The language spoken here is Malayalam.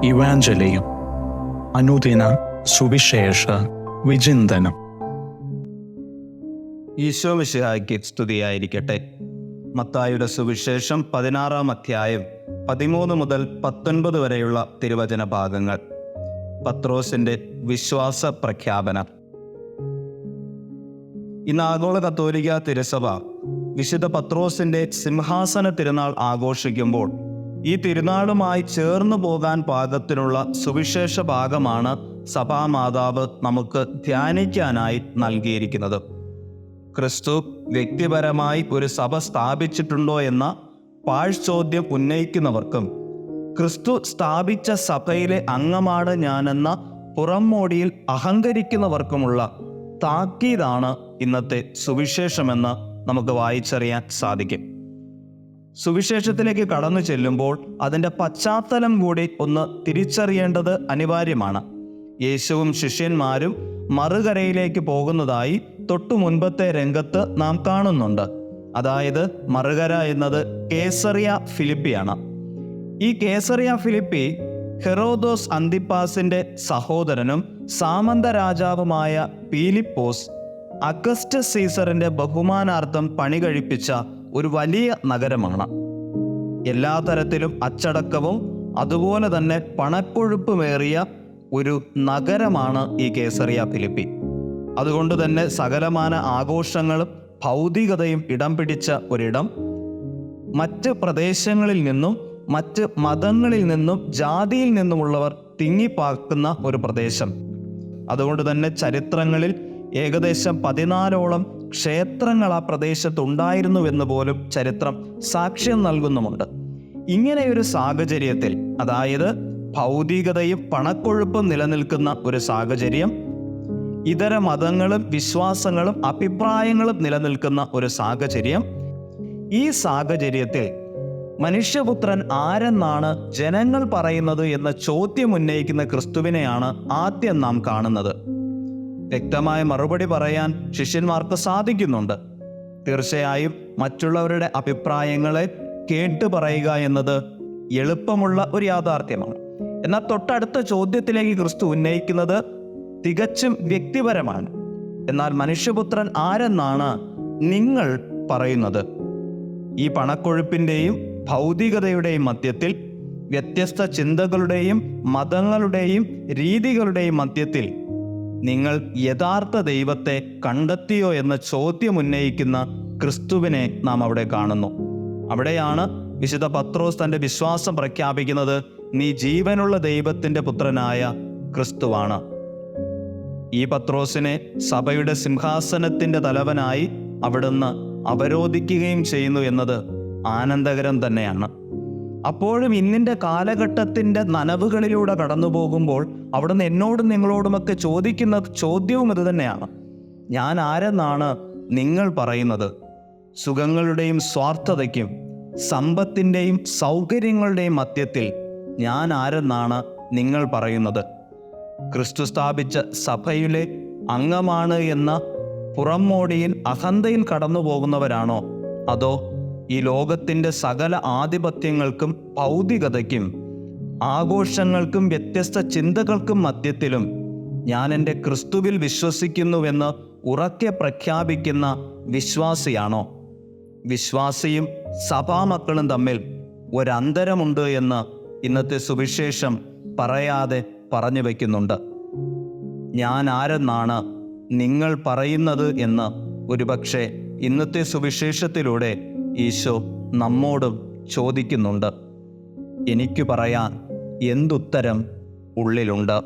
ഇവാഞ്ചലിയും അനുദിന സുവിശേഷ വിചിന്തനം. ഈശോ മിശിഹായ്ക്ക് സ്തുതിയായിരിക്കട്ടെ. മത്തായിയുടെ സുവിശേഷം 16-ാം അധ്യായം 13 മുതൽ 19 വരെയുള്ള തിരുവചന ഭാഗങ്ങൾ. പത്രോസിന്റെ വിശ്വാസ പ്രഖ്യാപനം. ഇന്ന് ആഗോള കത്തോലിക്ക തിരുസഭ വിശുദ്ധ പത്രോസിന്റെ സിംഹാസന തിരുനാൾ ആഘോഷിക്കുമ്പോൾ ഈ തിരുനാളുമായി ചേർന്നു പോകാൻ പാകത്തിനുള്ള സുവിശേഷ ഭാഗമാണ് സഭാമാതാവ് നമുക്ക് ധ്യാനിക്കാനായി നൽകിയിരിക്കുന്നത്. ക്രിസ്തു വ്യക്തിപരമായി ഒരു സഭ സ്ഥാപിച്ചിട്ടുണ്ടോ എന്ന പാഴ്ചോദ്യം ഉന്നയിക്കുന്നവർക്കും ക്രിസ്തു സ്ഥാപിച്ച സഭയിലെ അംഗമാണ് ഞാനെന്ന പുറംമോടിയിൽ അഹങ്കരിക്കുന്നവർക്കുമുള്ള താക്കീതാണ് ഇന്നത്തെ സുവിശേഷമെന്ന് നമുക്ക് വായിച്ചറിയാൻ സാധിക്കും. സുവിശേഷത്തിലേക്ക് കടന്നു ചെല്ലുമ്പോൾ അതിൻ്റെ പശ്ചാത്തലം കൂടി ഒന്ന് തിരിച്ചറിയേണ്ടത് അനിവാര്യമാണ്. യേശുവും ശിഷ്യന്മാരും മറുകരയിലേക്ക് പോകുന്നതായി തൊട്ടു മുൻപത്തെ രംഗത്ത് നാം കാണുന്നുണ്ട്. അതായത് മറുകര എന്നത് കേസറിയ ഫിലിപ്പിയാണ്. ഈ കേസറിയ ഫിലിപ്പി ഹെറോദോസ് അന്തിപ്പാസിന്റെ സഹോദരനും സാമന്ത രാജാവുമായ പീലിപ്പോസ് അഗസ്റ്റസ് സീസറിന്റെ ബഹുമാനാർത്ഥം പണി കഴിപ്പിച്ച ഒരു വലിയ നഗരമാണ്. എല്ലാ തരത്തിലും അച്ചടക്കവും അതുപോലെ തന്നെ പണക്കൊഴുപ്പുമേറിയ ഒരു നഗരമാണ് ഈ കേസറിയ ഫിലിപ്പി. അതുകൊണ്ട് തന്നെ സകലമാന ആഘോഷങ്ങളും ഭൗതികതയും ഇടം പിടിച്ച ഒരിടം. മറ്റ് പ്രദേശങ്ങളിൽ നിന്നും മറ്റ് മതങ്ങളിൽ നിന്നും ജാതിയിൽ നിന്നുമുള്ളവർ തിങ്ങിപ്പാർക്കുന്ന ഒരു പ്രദേശം. അതുകൊണ്ട് തന്നെ ചരിത്രങ്ങളിൽ ഏകദേശം 14ഓളം ക്ഷേത്രങ്ങൾ ആ പ്രദേശത്തുണ്ടായിരുന്നുവെന്ന് പോലും ചരിത്രം സാക്ഷ്യം നൽകുന്നുമുണ്ട്. ഇങ്ങനെയൊരു സാഹചര്യത്തിൽ, അതായത് ഭൗതികതയും പണക്കൊഴുപ്പും നിലനിൽക്കുന്ന ഒരു സാഹചര്യം, ഇതര മതങ്ങളും വിശ്വാസങ്ങളും അഭിപ്രായങ്ങളും നിലനിൽക്കുന്ന ഒരു സാഹചര്യം, ഈ സാഹചര്യത്തിൽ മനുഷ്യപുത്രൻ ആരെന്നാണ് ജനങ്ങൾ പറയുന്നത് എന്ന ചോദ്യം ഉന്നയിക്കുന്ന ക്രിസ്തുവിനെയാണ് ആദ്യം നാം കാണുന്നത്. വ്യക്തമായ മറുപടി പറയാൻ ശിഷ്യന്മാർക്ക് സാധിക്കുന്നുണ്ട്. തീർച്ചയായും മറ്റുള്ളവരുടെ അഭിപ്രായങ്ങളെ കേട്ടു പറയുക എന്നത് എളുപ്പമുള്ള ഒരു യാഥാർത്ഥ്യമാണ്. എന്നാൽ തൊട്ടടുത്ത ചോദ്യത്തിലേക്ക് ക്രിസ്തു ഉന്നയിക്കുന്നത് തികച്ചും വ്യക്തിപരമാണ്. എന്നാൽ മനുഷ്യപുത്രൻ ആരെന്നാണ് നിങ്ങൾ പറയുന്നത്? ഈ പണക്കൊഴുപ്പിൻ്റെയും ഭൗതികതയുടെയും മധ്യത്തിൽ, വ്യത്യസ്ത ചിന്തകളുടെയും മതങ്ങളുടെയും രീതികളുടെയും മധ്യത്തിൽ നിങ്ങൾ യഥാർത്ഥ ദൈവത്തെ കണ്ടെത്തിയോ എന്ന ചോദ്യം ഉന്നയിക്കുന്ന ക്രിസ്തുവിനെ നാം അവിടെ കാണുന്നു. അവിടെയാണ് വിശുദ്ധ പത്രോസ് തൻ്റെ വിശ്വാസം പ്രഖ്യാപിക്കുന്നത്. നീ ജീവനുള്ള ദൈവത്തിൻ്റെ പുത്രനായ ക്രിസ്തുവാണ്. ഈ പത്രോസിനെ സഭയുടെ സിംഹാസനത്തിൻ്റെ തലവനായി അവിടുന്ന് അവരോധിക്കുകയും ചെയ്യുന്നു എന്നത് ആനന്ദകരം തന്നെയാണ്. അപ്പോഴും ഇന്നിൻ്റെ കാലഘട്ടത്തിൻ്റെ നനവുകളിലൂടെ കടന്നു പോകുമ്പോൾ അവിടുന്ന് എന്നോടും നിങ്ങളോടുമൊക്കെ ചോദിക്കുന്ന ചോദ്യവും ഇത് തന്നെയാണ്. ഞാൻ ആരെന്നാണ് നിങ്ങൾ പറയുന്നത്? സുഖങ്ങളുടെയും സ്വാർത്ഥതയ്ക്കും സമ്പത്തിൻ്റെയും സൗകര്യങ്ങളുടെയും മധ്യത്തിൽ ഞാൻ ആരെന്നാണ് നിങ്ങൾ പറയുന്നത്? ക്രിസ്തു സ്ഥാപിച്ച സഭയിലെ അംഗമാണ് എന്ന പുറംമോടിയിൽ അഹന്തയിൽ കടന്നു പോകുന്നവരാണോ? അതോ ഈ ലോകത്തിൻ്റെ സകല ആധിപത്യങ്ങൾക്കും ഭൗതികതയ്ക്കും ആഘോഷങ്ങൾക്കും വ്യത്യസ്ത ചിന്തകൾക്കും മധ്യത്തിലും ഞാൻ എൻ്റെ ക്രിസ്തുവിൽ വിശ്വസിക്കുന്നുവെന്ന് ഉറക്കെ പ്രഖ്യാപിക്കുന്ന വിശ്വാസിയാണോ? വിശ്വാസിയും സഭാമക്കളും തമ്മിൽ ഒരന്തരമുണ്ട് എന്ന് ഇന്നത്തെ സുവിശേഷം പറയാതെ പറഞ്ഞു വയ്ക്കുന്നുണ്ട്. ഞാൻ ആരെന്നാണ് നിങ്ങൾ പറയുന്നത് എന്ന് ഒരുപക്ഷെ ഇന്നത്തെ സുവിശേഷത്തിലൂടെ ഈശോ നമ്മോടും ചോദിക്കുന്നുണ്ട്. എനിക്ക് പറയാൻ എന്തുത്തരം ഉള്ളിലുണ്ട്?